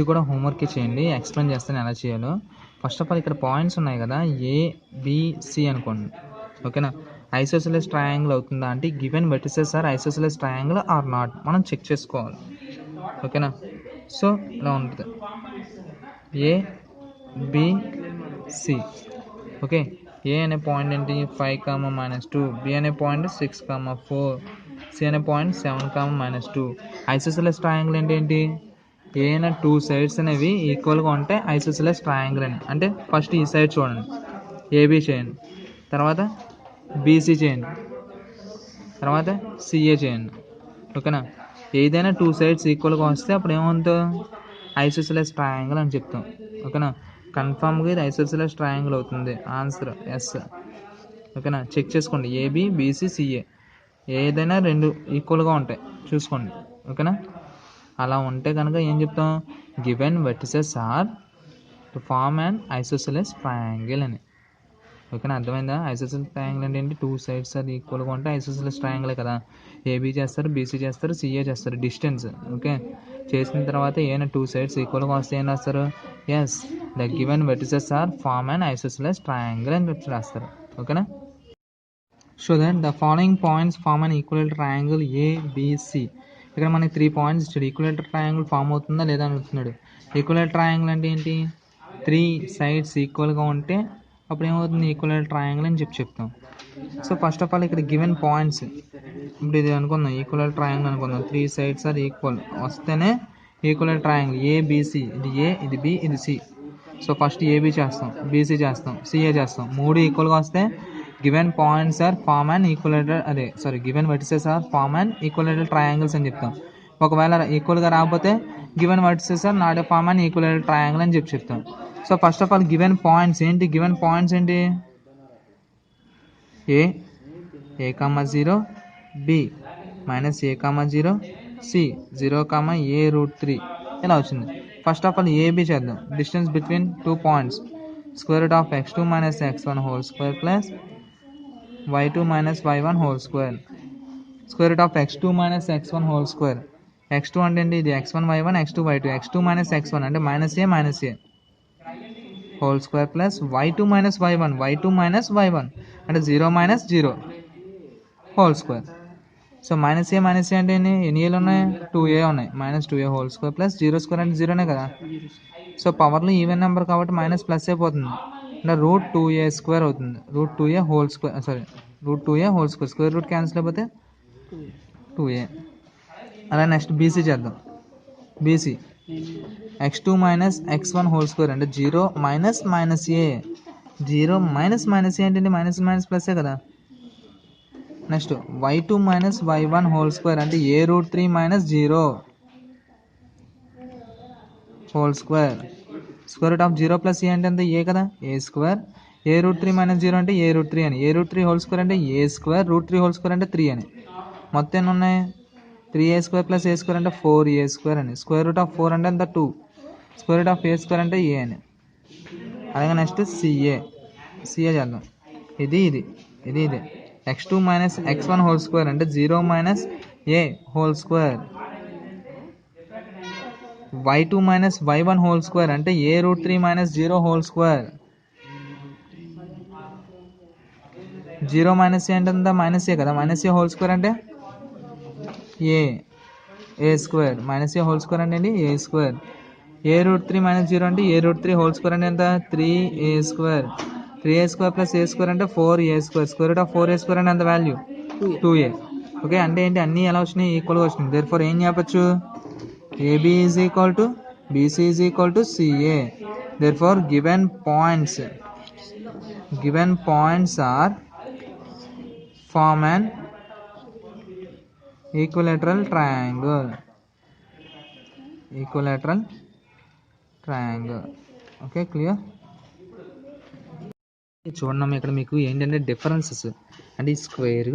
ఇది కూడా హోంవర్క్ చేయండి, ఎక్స్ప్లెయిన్ చేస్తాను ఎలా చేయాలో. ఫస్ట్ ఆఫ్ ఆల్ ఇక్కడ పాయింట్స్ ఉన్నాయి కదా, ఏబిసి అనుకోండి. ఓకేనా, ఐసోసెలస్ ట్రయాంగిల్ అవుతుందా అంటే given vertices are isosceles triangle or not మనం చెక్ చేసుకోవాలి. ఓకేనా, సో ఇలా ఉంటుంది ఏబిసి. ఓకే, ఏ అనే పాయింట్ ఏంటి 5, -2, బి అనే పాయింట్ 6, 4, సి అనే పాయింట్ 7, -2. ఐసోసెలస్ ట్రయాంగిల్ అంటే ఏంటి, ఏ అయినా 2 సైడ్స్ అనేవి ఈక్వల్గా ఉంటే ఐసోసెలస్ ట్రయాంగిల్ అని. అంటే ఫస్ట్ ఈ సైడ్ చూడండి, ఏబి చేయండి, తర్వాత బీసీ చేయండి, తర్వాత సిఏ చేయండి. ఓకేనా, ఏదైనా 2 సైడ్స్ ఈక్వల్గా వస్తే అప్పుడు ఏమవుతుంది, ఐసోసెలస్ ట్రయాంగిల్ అని చెప్తాం. ఓకేనా, కన్ఫామ్గా ఇది ఐసోసెలస్ ట్రయాంగిల్ అవుతుంది, ఆన్సర్ ఎస్. ఓకేనా, చెక్ చేసుకోండి, ఏబి బీసీ సిఏ ఏదైనా 2 ఈక్వల్గా ఉంటాయి చూసుకోండి. ఓకేనా, అలా ఉంటే కనుక ఏం చెప్తాం, given vertices are to form and isosceles triangle అని. ఓకేనా, అర్థమైందా? ఐసోసెలస్ ట్రయాంగిల్ అంటే ఏంటి, 2 సైడ్స్ అది ఈక్వల్గా ఉంటే ఐసోసెలస్ ట్రయాంగిల్ కదా. ఏబీ చేస్తారు, బీసీ చేస్తారు, సిఏ చేస్తారు, డిస్టెన్స్. ఓకే, చేసిన తర్వాత ఏమైనా 2 సైడ్స్ ఈక్వల్గా వస్తే ఏం రాస్తారు, yes the given vertices are form and isosceles triangle అని చెప్పి రాస్తారు. ఓకేనా, so that the following points form and equal triangle ABC. ఇక్కడ మనకి 3 పాయింట్స్ ఇచ్చాడు, ఈక్వలేటర్ ట్రయాంగిల్ ఫామ్ అవుతుందా లేదా అని అడుగుతున్నాడు. ఈక్వలేటర్ ట్రయాంగిల్ అంటే ఏంటి, 3 సైడ్స్ ఈక్వల్గా ఉంటే అప్పుడు ఏమవుతుంది, ఈక్వలేటర్ ట్రయాంగిల్ అని చెప్తాం. సో ఫస్ట్ ఆఫ్ ఆల్ ఇక్కడ గివెన్ పాయింట్స్, ఇప్పుడు ఇది అనుకుందాం ఈక్వలేటర్ ట్రయాంగిల్ అనుకుందాం, 3 సైడ్స్ ఆర్ ఈక్వల్ వస్తేనే ఈక్వలేటర్ ట్రయాంగిల్. ఏబిసి, ఇది ఏ, ఇది బి, ఇది సి. సో ఫస్ట్ ఏబి చేస్తాం, బీసీ చేస్తాం, సిఏ చేస్తాం, 3 ఈక్వల్గా వస్తే given points are form and equilateral given vertices are form and equilateral triangles అని చెప్తాం. ఒకవేళ ఈక్వల్గా రాకపోతే given vertices are not a form and equilateral triangle అని చెప్తాం. So first of all given points ఏంటి, గివెన్ పాయింట్స్ ఏంటి, A 0, B -a, 0, C 0, a√3 ఇలా వచ్చింది. ఫస్ట్ ఆఫ్ ఆల్ ఏబి చేద్దాం, distance between 2 points x2 - x1 whole square plus y2 - y1 whole square, x2 - x1 whole square. x2 అంటే ఏంటి, ఇది x1 y1 x2 y2, x2 - x1 అంటే -a whole square plus y2 - y1 y2 - y1 అంటే 0 - 0 whole square. So -a అంటే ఎన్ని ఏలు ఉన్నాయి, 2a ఉన్నాయి, -2a హోల్ స్క్వేర్ ప్లస్ 0² అంటే 0నే కదా. సో పవర్లో ఈవెన్ నెంబర్ కాబట్టి మైనస్ ప్లస్ అయిపోతుంది, అంటే √2a² అవుతుంది, √2a whole square √2a whole square, square root cancel అయిపోతే 2a. అలా నెక్స్ట్ బీసీ చేద్దాం, BC x2 - x1 whole square అంటే 0 - -a, 0 - -a అంటే మైనస్ ప్లస్సే కదా. Next y2 - y1 whole square అంటే a√3 - 0 హోల్ స్క్వేర్, √0 + a అంటే ఎంత, a కదా, a², a√3 - 0 అంటే a√3 అని, a√3 హోల్ స్క్వేర్ అంటే a², √3 హోల్ స్క్వేర్ అంటే 3 అని. మొత్తం ఎన్ని ఉన్నాయి, 3a² + a² అంటే 4a² అని, √4 అంటే ఎంత 2, √a² అంటే a అని. అలాగే నెక్స్ట్ సిఏ చేద్దాం, ఇది x2 - x1 హోల్ స్క్వేర్ అంటే 0 - a whole square, y2 - y1 whole square అంటే a√3 - 0 హోల్ స్క్వేర్, 0 - a అంటే ఎంత, -a కదా, -a హోల్ స్క్వేర్ అంటే a² -a హోల్ స్క్వేర్ అంటే ఏంటి, a², a√3 - 0 అంటే a√3 హోల్ స్క్వేర్ అంటే ఎంత, 3a², 3a² + a² అంటే 4a², √4a² అంటే ఎంత వాల్యూ 2a. ఓకే, అంటే ఏంటి, అన్నీ ఎలా వచ్చినాయి, ఈక్వల్గా వచ్చినాయి. దేర్ఫోర్ ఏం చెప్పచ్చు, AB = BC = CA. Therefore given points are form an equilateral triangle. Okay, clear. చూడండి ఇక్కడ మీకు ఏంటంటే డిఫరెన్సెస్ అంటే ఈ స్క్వేర్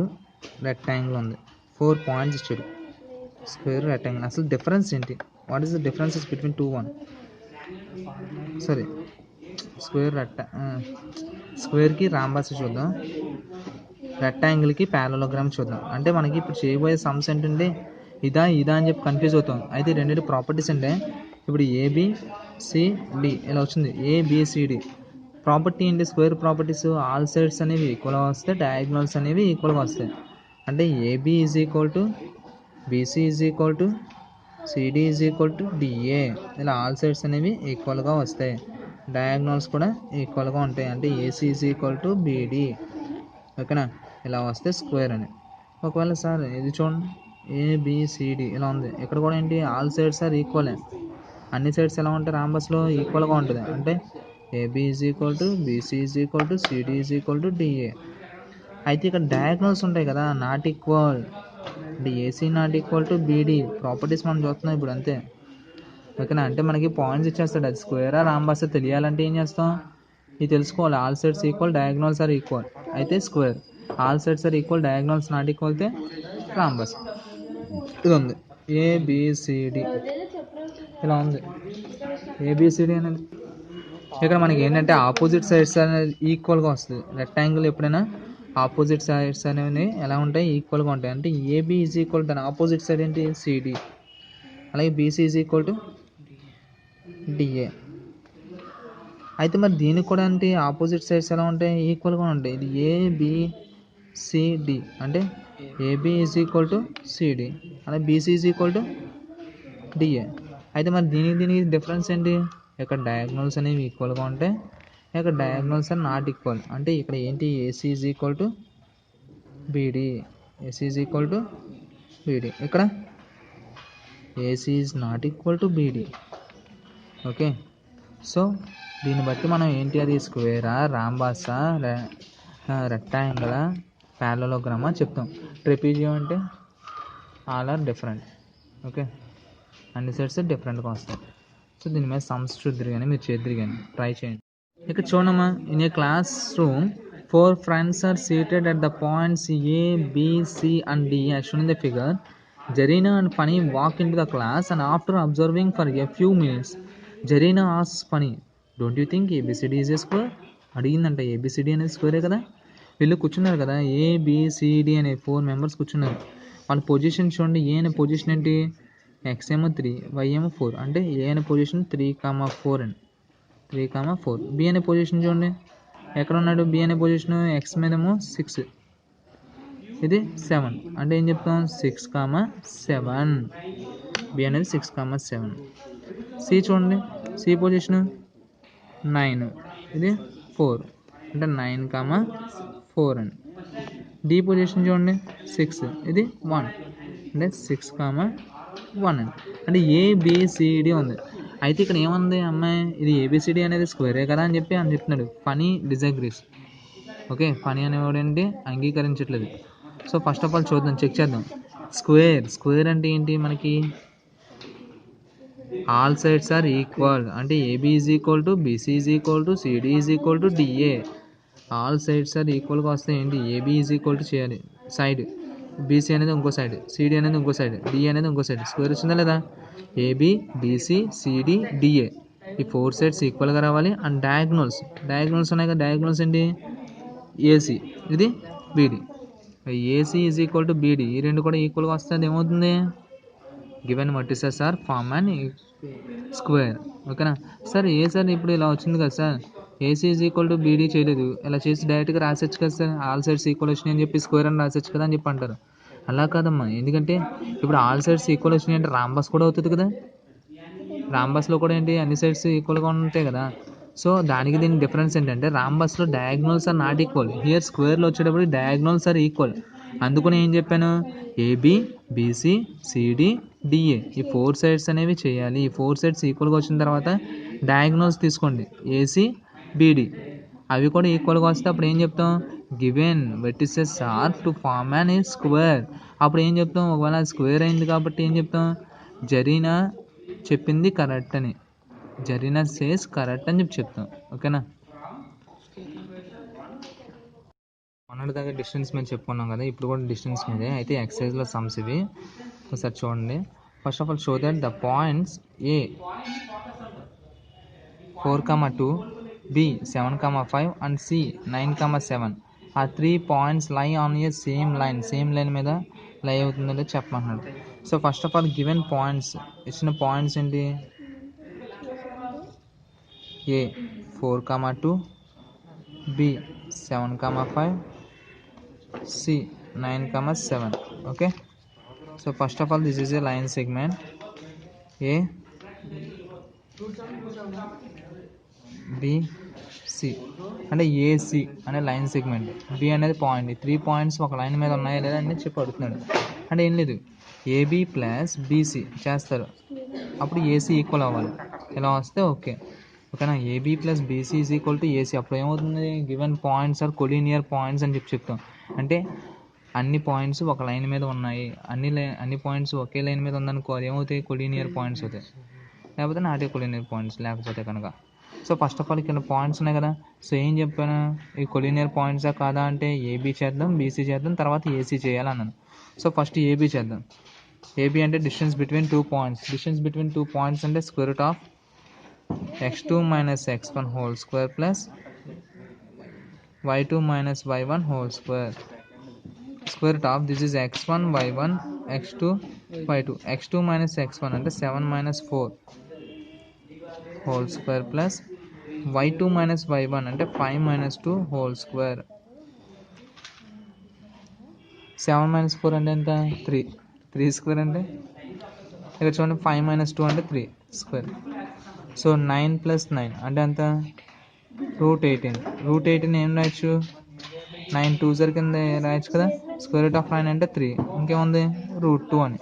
రెక్టాంగిల్ ఉంది, 4 పాయింట్స్ ఇచ్చాడు, స్క్వేర్ రెక్టాంగిల్. అసలు డిఫరెన్స్ ఏంటి, what is the differences between 2 1 సరే స్క్వేర్కి రాంబాస్ చూద్దాం, రెక్టాంగిల్కి ప్యారలోగ్రామ్ చూద్దాం. అంటే మనకి ఇప్పుడు చేయబోయే సమ్స్ ఏంటంటే ఇదా అని చెప్పి కన్ఫ్యూజ్ అవుతాం. అయితే రెండింటి ప్రాపర్టీస్ అంటే ఇప్పుడు ABCD ఇలా వచ్చింది. ABCD ప్రాపర్టీ ఏంటి? స్క్వేర్ ప్రాపర్టీస్ ఆల్ సైడ్స్ అనేవి ఈక్వల్గా వస్తాయి, డయాగ్నల్స్ అనేవి ఈక్వల్గా వస్తాయి. అంటే AB is equal to BC is equal to CD is equal to DA. ఇలా ఆల్ సైడ్స్ అనేవి ఈక్వల్గా వస్తాయి, డయాగ్నల్స్ కూడా ఈక్వల్గా ఉంటాయి. అంటే AC is equal to BD. ఓకేనా? ఇలా వస్తే స్క్వేర్ అని. ఒకవేళ సార్ ఇది చూడండి, ABCD ఇలా ఉంది, ఇక్కడ కూడా ఏంటి? ఆల్ సైడ్స్ ఆర్ ఈక్వలే. అన్ని సైడ్స్ ఎలా ఉంటాయి? రాంబస్లో ఈక్వల్గా ఉంటుంది. అంటే AB is equal to BC is equal to CD is equal to DA. అయితే ఇక్కడ డయాగ్నల్స్ ఉంటాయి కదా, నాట్ ఈక్వల్. అంటే AC not equal to BD properties మనం చూస్తున్నాం ఇప్పుడు, అంతే. ఓకేనా? అంటే మనకి పాయింట్స్ ఇచ్చేస్తాడు, అది స్క్వేరా రాంబస్ తెలియాలంటే ఏం చేస్తాం? ఇది తెలుసుకోవాలి. All sides equal, diagonals are equal అయితే square, all sides are equal, diagonals not equal అయితే రాంబస్. ఇది ఉంది ABCD ఇలా ఉంది. ABCD అనేది ఇక్కడ మనకి ఏంటంటే ఆపోజిట్ సైడ్స్ అనేది ఈక్వల్గా వస్తుంది. రెక్టాంగిల్ ఎప్పుడైనా ఆపోజిట్ సైడ్స్ అనేవి ఎలా ఉంటాయి? ఈక్వల్గా ఉంటాయి. అంటే AB ఈజ్ ఈక్వల్, దాని ఆపోజిట్ సైడ్ ఏంటి? CD. అలాగే BC is equal to DA. అయితే మరి దీనికి కూడా అంటే ఆపోజిట్ సైడ్స్ ఎలా ఉంటాయి? ఈక్వల్గా ఉంటాయి. ఇది ABCD అంటే AB is equal to CD, అలాగే BC is equal to DA. అయితే మరి దీనికి డిఫరెన్స్ ఏంటి? ఇక్కడ డయాగ్నల్స్ అనేవి ఈక్వల్గా ఉంటాయి, ఇక్కడ డయాగ్నల్స్ ఆర్ నాట్ ఈక్వల్. అంటే ఇక్కడ ఏంటి? AC is equal to BD, AC is equal to BD. ఇక్కడ AC is not equal to BD. Okay, so దీన్ని బట్టి మనం ఏంటి? అది స్క్వేరా, రాంబాసా, రెక్టాంగిలా, ప్యారలలోగ్రామా చెప్తాం. ట్రెపీజియం అంటే ఆల్ ఆర్ డిఫరెంట్. ఓకే, అన్ని సైడ్స్ డిఫరెంట్గా వస్తాయి. సో దీని మీద సమ్స్ చూద్దరు కానీ మీరు చేద్దరు కానీ ట్రై చేయండి. ఇక్కడ చూడమ్మా, in a class room 4 friends are seated at the points A, B, C and D as shown in the figure. Jarina and Funny walk into the class and after observing for a few minutes, Jarina asks Funny, don't you think ABCD is a square? అడిగిందంట, ABCD అనేది స్క్వేరే కదా. వీళ్ళు కూర్చున్నారు కదా, ABCD అనే 4 members కూర్చున్నారు. వాళ్ళ position చూడండి. ఏ అనే పొజిషన్ ఏంటి? X ఏమో 3, Y ఏమో 4. అంటే ఏ అనే పొజిషన్ 3,4 అండి, 3,4. B అనే పొజిషన్ చూడండి, ఎక్కడ ఉన్నాడు? B అనే పొజిషన్ X మీదేమో 6, ఇది 7. అంటే ఏం చెప్తాం? 6,7. B అనేది 6,7. C చూడండి, C పొజిషన్ 9, ఇది 4. అంటే 9,4 అండి. D పొజిషన్ చూడండి 6, ఇది 1. అంటే 6,1 అండి. అంటే ABCD ఉంది. అయితే ఇక్కడ ఏముంది? అమ్మాయి ఇది ABCD అనేది స్క్వేరే కదా అని చెప్తున్నాడు. ఫనీ డిజగ్రీస్. ఓకే, ఫనీ అనేవాడు ఏంటి? అంగీకరించట్లేదు. సో ఫస్ట్ ఆఫ్ ఆల్ చూద్దాం, చెక్ చేద్దాం. స్క్వేర్ అంటే ఏంటి? మనకి ఆల్ సైడ్స్ ఆర్ ఈక్వల్. అంటే AB is equal to BC is equal to CD is equal to DA. All sides are ఈక్వల్గా వస్తే ఏంటి? AB ఈజ్ ఈక్వల్ టు చేయాలి సైడ్, BC అనేది ఇంకో సైడ్, CD అనేది ఇంకో సైడ్, DA అనేది ఇంకో సైడ్. స్క్వేర్ వచ్చిందా లేదా? AB, BC, CD, DA ఈ 4 సైడ్స్ ఈక్వల్గా రావాలి. అండ్ డయాగ్నల్స్ ఉన్నాయి కదా, డయాగ్నల్స్ ఏంటి? AC, ఇది BD. AC is equal to BD, ఈ రెండు కూడా ఈక్వల్గా వస్తే అది ఏమవుతుంది? Given vertices are form and square. ఓకేనా సార్? సార్ ఇప్పుడు ఇలా వచ్చింది కదా sir, AC is equal to BD చేయలేదు, ఇలా చేసి డైరెక్ట్గా రాసొచ్చు కదా సార్, ఆల్ సైడ్స్ ఈక్వల్ వచ్చినాయి అని చెప్పి స్క్వేర్ అని రాసొచ్చు కదా అని చెప్పి అంటారు. అలా కాదమ్మా, ఎందుకంటే ఇప్పుడు ఆల్ సైడ్స్ ఈక్వల్ వచ్చినాయి అంటే రాంబస్ కూడా అవుతుంది కదా. రాంబస్లో కూడా ఏంటి? అన్ని సైడ్స్ ఈక్వల్గా ఉంటాయి కదా. సో దానికి దీనికి డిఫరెన్స్ ఏంటంటే, రాంబస్లో diagonals are not equal, here స్క్వేర్లో వచ్చేటప్పుడు డయాగ్నల్స్ ఆర్ ఈక్వల్. అందుకని ఏం చెప్పాను? AB, BC, CD, DA ఈ 4 సైడ్స్ అనేవి చేయాలి. ఈ 4 సైడ్స్ ఈక్వల్గా వచ్చిన తర్వాత డయాగ్నల్స్ తీసుకోండి, AC, BD అవి కూడా ఈక్వల్గా వస్తే అప్పుడు ఏం చెప్తాం? Given vertices are to form an a square. అప్పుడు ఏం చెప్తాం? ఒకవేళ స్క్వేర్ అయింది కాబట్టి ఏం చెప్తాం? జరీనా చెప్పింది కరెక్ట్ అని, జరీనా సేస్ కరెక్ట్ అని చెప్తాం. ఓకేనా? మొన్నటి దాకా డిస్టెన్స్ మీద చెప్పుకున్నాం కదా, ఇప్పుడు కూడా డిస్టెన్స్ మీదే. అయితే ఎక్సర్సైజ్లో సమ్స్ ఇవి ఒకసారి చూడండి. First of all show that the points A 4,2, B 7,5 and C 9,7 ఆ 3 points lie on a same line మీద లై అవుతుందంటే చెప్పమంటున్నాడు. So first of all given points, ఇచ్చిన పాయింట్స్ ఏంటి? A 4, 2, B 7, 5, C 9, 7. Okay, so first of all this is a line segment A B C అంటే ఏసి అనే line segment, B అనేది point. 3 points ఒక line మీద ఉన్నాయా లేదా అని చెప్పి అడుగుతున్నాడు. అంటే ఏం లేదు, ఏబి ప్లస్ బీసీ చేస్తారు, అప్పుడు ఏసీ ఈక్వల్ అవ్వాలి. ఇలా వస్తే ఓకే. ఓకేనా, AB plus BC is equal to AC. అప్పుడు ఏమవుతుంది, given points are collinear points అని చెప్పి చెప్తాం. అంటే అన్ని పాయింట్స్ ఒక లైన్ మీద ఉన్నాయి, అన్ని పాయింట్స్ ఒకే లైన్ మీద ఉందనుకో, అది ఏమవుతాయి, కొలీనియర్ పాయింట్స్ అవుతాయి. లేకపోతే నాటే కొలీనియర్ పాయింట్స్ లేకపోతే కనుక. సో ఫస్ట్ ఆఫ్ ఆల్ ఇక్కడ పాయింట్స్ ఉన్నాయి కదా, సో ఏం చెప్పాను, ఈ కొలీనియర్ పాయింట్సా కాదా అంటే ఏబీ చేద్దాం, బీసీ చేద్దాం, తర్వాత ఏసీ చేయాలన్నాను. సో ఫస్ట్ ఏబీ చేద్దాం. ఏబీ అంటే distance between 2 points. Distance between 2 points అంటే square root of x2 minus x1 whole square plus y2 minus y1 whole square. Square root of this is x1 y1 x2 y2. x2 minus x1 అంటే 7 minus 4 whole square plus y2 minus y1 అంటే 5 minus 2 whole square. 7 minus 4 అంటే ఎంత, 3. 3 square అంటే ఇక్కడ చూడండి, 5 minus 2 అంటే 3 square. So 9 plus 9 అంటే ఎంత, √18. √18 ఏం రాయొచ్చు, 9 2 కింద రాయొచ్చు కదా. స్క్వేర్ రూట్ ఆఫ్ 9 అంటే 3, ఇంకేముంది √2 అని.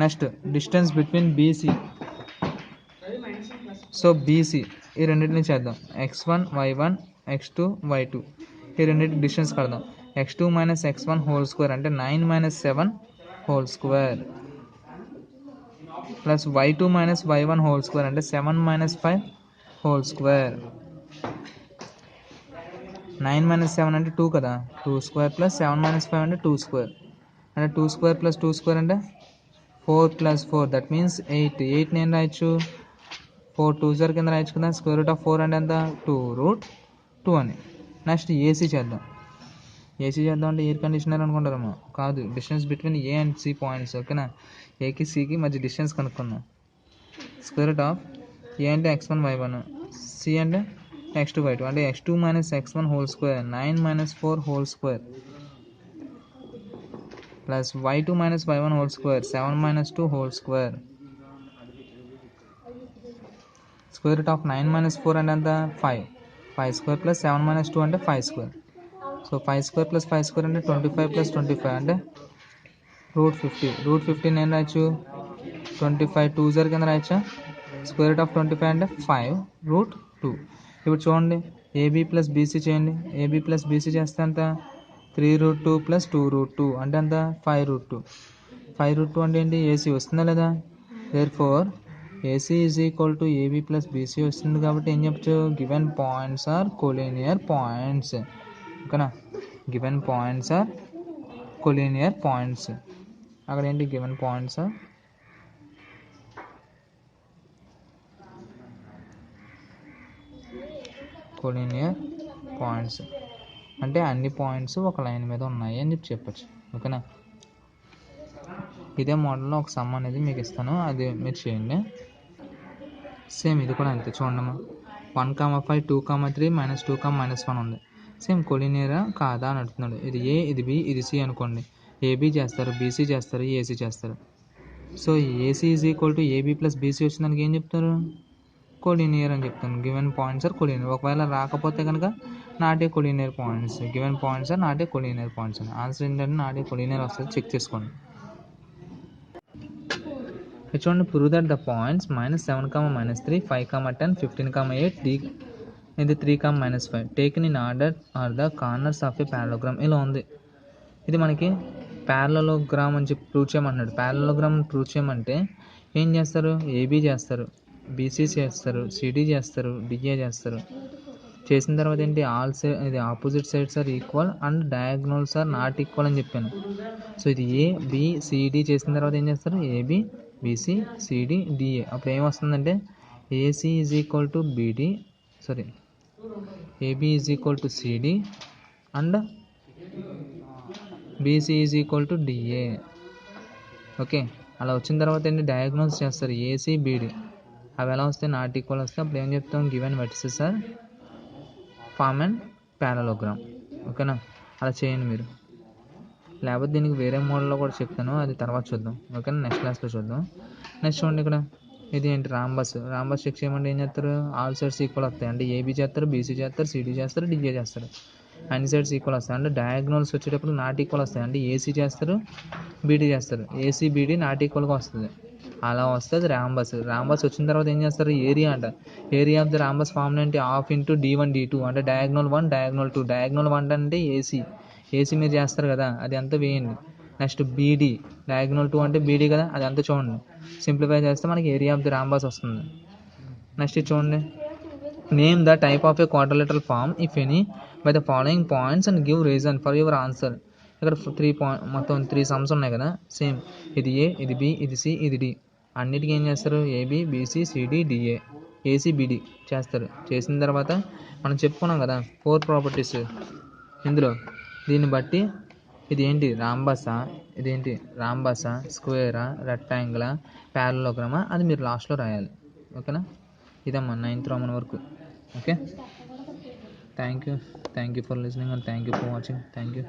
Next distance between BC. So BC ఈ రెండింటిని చేద్దాం, x1 y1 x2 y2. ఈ రెండింటి డిస్టెన్స్ కడదాం. x2 minus x1 whole square అంటే 9 minus 7 whole square plus y2 minus y1 whole square అంటే 7 minus 5 whole square. 9 minus 7 అంటే 2 కదా, 2 square ప్లస్ 7 minus 5 అంటే 2 square. అంటే 2 square ప్లస్ 2 square అంటే 4 plus 4, దట్ మీన్స్ 8. 8 నేను రాయొచ్చు, 4 2 కింద రాయొచ్చు కదా. స్క్వేర్ రూట్ ఆఫ్ 4 అంటే ఎంత, 2√2 అని. నెక్స్ట్ ఏసీ చేద్దాం. ఏసీ చేద్దాం అంటే ఎయిర్ కండిషనర్ అనుకుంటారేమో, కాదు, distance between A and C points. ఓకేనా, ఏకి సికి మధ్య డిస్టెన్స్ కనుక్కుందాం. స్క్వేర్ రూట్ ఆఫ్ ఏ అంటే x1 y1, సి అంటే x2 y2 అంటే x2 minus x1 whole square 9 minus 4 whole square plus y2 minus y1 whole square 7 minus 2 whole square. Square root of 9 minus 4 అంటే ఎంత, 5. 5 square ప్లస్ 7 minus 2 అంటే 5 square. So 5 square plus 5 square అంటే 25 plus 25 అంటే √50. √50 నేను రాయొచ్చు, 25 2 కింద రాయొచ్చా. Square root of 25 అంటే 5√2. ఇప్పుడు చూడండి, ఏబీ ప్లస్ బీసీ చేయండి. ఏబీ ప్లస్ బీసీ చేస్తే ఎంత, 3√2 ప్లస్ 2√2 అంటే ఎంత, 5√2. 5√2 అంటే ఏంటి, ఏసీ వస్తుందా లేదా. Therefore AC is equal to AB plus BC వస్తుంది. కాబట్టి ఏం చెప్పచ్చు, given points are collinear points. ఓకేనా, given points are collinear points. అక్కడ ఏంటి, given points are collinear points అంటే అన్ని పాయింట్స్ ఒక లైన్ మీద ఉన్నాయి అని చెప్పచ్చు. ఓకేనా, ఇదే మోడల్లో ఒక సమ్ అనేది మీకు ఇస్తాను, అది మీరు చేయండి. సేమ్ ఇది కూడా అంతే. చూడమ్మా, 1, 5, 2, 3 -2, -1 ఉంది. సేమ్ కొలీనియరా కాదా అని అడుగుతున్నాడు. ఇది ఏ, ఇది బి, ఇది సి అనుకోండి. ఏబీ చేస్తారు, బీసీ చేస్తారు, ఏసీ చేస్తారు. So AC is equal to AB plus BC వచ్చిందానికి ఏం చెప్తారు, కొలీనియర్ అని చెప్తాను. Given points are collinear. ఒకవేళ రాకపోతే కనుక not a collinear points. Given points are not a collinear points అని. ఆన్సర్ ఏంటంటే నాట్ ఏ కొలీనియర్ వస్తుంది, చెక్ చేసుకోండి. చూడండి, ప్రూవ్ దట్ ద పాయింట్స్ -7, -3, 5, 10, 15, 8 ఇది 3, -5 taken in order or the corners of A parallelogram. ఇలా ఉంది. ఇది మనకి పారలోగ్రామ్ అని చెప్పి ప్రూవ్ చేయమంటున్నాడు. పారలోగ్రామ్ ప్రూవ్ చేయమంటే ఏం చేస్తారు, ఏబీ చేస్తారు, బీసీ చేస్తారు, సిడి చేస్తారు, డిఏ చేస్తారు. చేసిన తర్వాత ఏంటి, ఇది opposite sides are equal and diagonals are not equal అని చెప్పాను. సో ఇది ఏ బి సిడి చేసిన తర్వాత ఏం చేస్తారు, ఏబి బీసీ సిడి డిఏ. అప్పుడు ఏమొస్తుందంటే AC is equal to BD, sorry AB is equal to CD and BC is equal to DA. Okay, అలా వచ్చిన తర్వాత ఏంటి, డయాగ్నోస్ చేస్తారు ఏసీ బీడి. అవి ఎలా వస్తే నాట్ ఈక్వల్ వస్తే అప్పుడు ఏం చెప్తాం, given vertices are form and parallelogram. ఓకేనా, అలా చేయండి మీరు. లేకపోతే దీనికి వేరే మోడల్లో కూడా చెప్తాను, అది తర్వాత చూద్దాం. ఓకేనా, నెక్స్ట్ క్లాస్లో చూద్దాం. నెక్స్ట్ చూడండి ఇక్కడ ఇది ఏంటి, రాంబస్. రాంబస్ చెక్ చేయమంటే ఏం చేస్తారు, ఆల్ సైడ్స్ ఈక్వల్ వస్తాయి అంటే ఏబీ చేస్తారు, బీసీ చేస్తారు, సిడీ చేస్తారు, డిఏ చేస్తారు. అన్ని సైడ్స్ ఈక్వల్ వస్తాయి అంటే డయాగ్నల్స్ వచ్చేటప్పుడు నాట్ ఈక్వల్ వస్తాయి అంటే ఏసీ చేస్తారు, బీడీ చేస్తారు. ఏసీ బీడీ నాట్ ఈక్వల్గా వస్తుంది, అలా వస్తుంది రాంబస్. రాంబస్ వచ్చిన తర్వాత ఏం చేస్తారు, ఏరియా అంట. Area of the rhombus form అంటే హాఫ్ ఇంటూ D1 D2 అంటే డయాగ్నల్ 1 డయాగ్నల్ 2. డయాగ్నల్ 1 అంటే ఏసీ, ఏసీ మీరు చేస్తారు కదా అది అంతా వేయండి. నెక్స్ట్ బీడీ, డయాగ్నల్ 2 అంటే బీడీ కదా, అది అంతా చూడండి. సింప్లిఫై చేస్తే మనకి ఏరియా ఆఫ్ ది రాంబస్ వస్తుంది. నెక్స్ట్ ఇది చూడండి, name the type of a quadrilateral form if any by the following points and give reason for your answer. ఇక్కడ 3 మొత్తం 3 సమ్స్ ఉన్నాయి కదా, సేమ్ ఇది ఏ, ఇది బి, ఇది సి, ఇది డి. అన్నిటికీ ఏం చేస్తారు, AB, BC, CD, DA, AC, BD చేస్తారు. చేసిన తర్వాత మనం చెప్పుకున్నాం కదా 4 ప్రాపర్టీస్ ఇందులో. దీన్ని బట్టి ఇది ఏంటి రాంబసా, ఇదేంటి రాంబసా, స్క్వేరా, రెక్టాంగిలా, ప్యారలోగ్రామా, అది మీరు లాస్ట్లో రాయాలి. ఓకేనా, ఇదమ్మా 9th రోమన్ వరకు. Okay, thank you for listening and thank you for watching. Thank you.